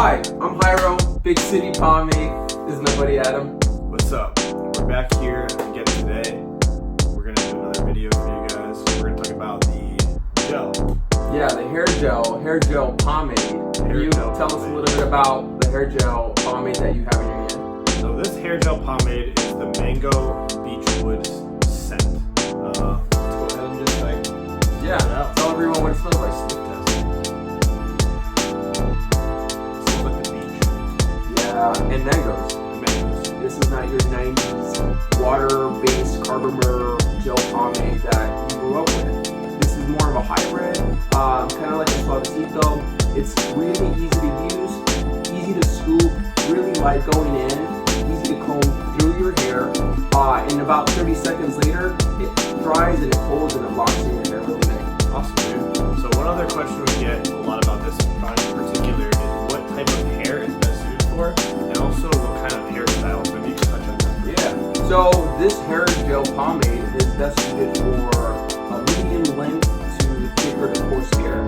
Hi, I'm Hyro, Big City Pomade. This is my buddy Adam. What's up? We're back here again today. We're going to do another video for you guys. We're going to talk about the gel. Yeah, the hair gel pomade. Can you tell us a little bit about the hair gel pomade that you have in your hand? So this hair gel pomade is the Mango Beachwood scent. Let's go ahead and just tell everyone what it smells like. Smells like the beach. Yeah, and mangoes. This is not your 90s water-based carbomer gel pomade that you grew up with. This is more of a hybrid, kind of like a suavecito. It's really easy to use, easy to scoop, really light going in, easy to comb through your hair. And about 30 seconds later, it dries and it holds and it locks in your hair really nice. Awesome, dude. So one other question we get a lot about this product in particular is what type of hair is best suited for, and also what kind of hairstyles. Maybe you can touch on that. Yeah. So this hair gel pomade is best suited for a medium length to thicker to coarse hair.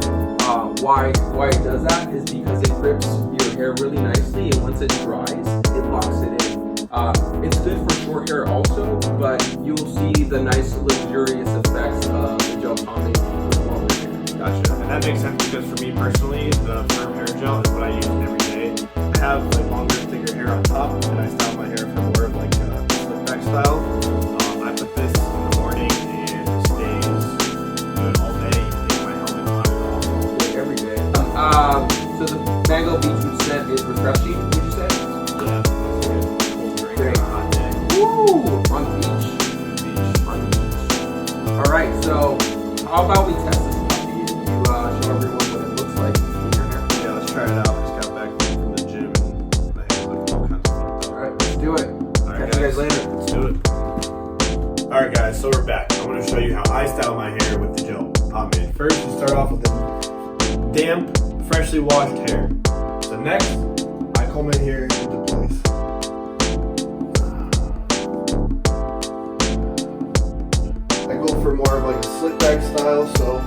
Why it does that is because it grips your hair really nicely, and once it dries, it locks it in. It's good for short hair also, but you'll see the nice luxurious effects of the gel pomade with longer hair. Gotcha. And that makes sense because for me personally, the firm hair gel is what I use every day. I have like longer, thicker hair on top, and I style my hair for more of like a slick back style. I put this in the morning and it stays good all day. You can take my helmet on and off. Every day. So the Mango Beachwood scent is refreshing, would you say? Yeah. Great. On a hot day. Woo! On the beach. On the beach. Alright, so how about we test this puppy and you show everyone what it looks like in your hair? Yeah, let's try it out. I just got back from the gym and my hair's looking all kinds of fun. Alright, let's do it. Alright, Catch you guys later. Let's do it. Alright guys, so we're back. I want to show you how I style my hair with the gel pomade. First, you start off with the damp, freshly washed hair. So next, I comb my hair into place. I go for more of like a slick back style, so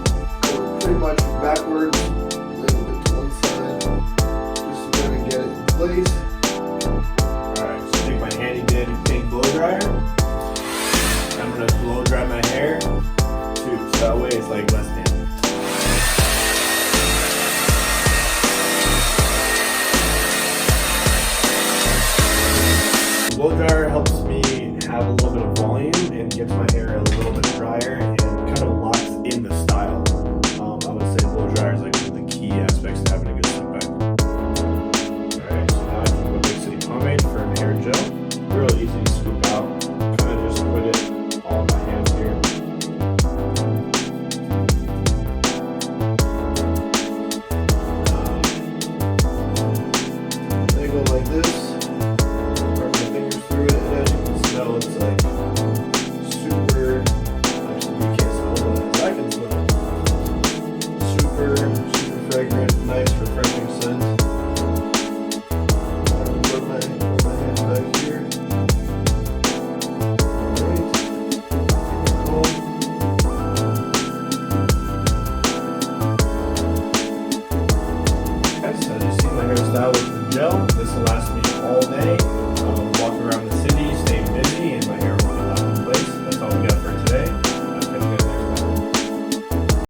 go pretty much backwards, a little bit to one side, just to kind of get it in place. Alright, so take my handy dandy pink blow dryer. I'm gonna blow dry my hair too, so that way it's like less damp. The blow dryer helps me have a little bit of volume and gets my hair a little bit drier and kind of locks in the style. I would say blow dryer is like one of the key aspects to having a good slick back. Alright, so now I have a Big City Pomade for hair gel. Real easy to scoop out. Kind of just put it all in my hands here. They go like this. Run my fingers through it, and as you can smell, it's like super. Actually, you can't smell, but as I can smell, super fragrant, nice, refreshing.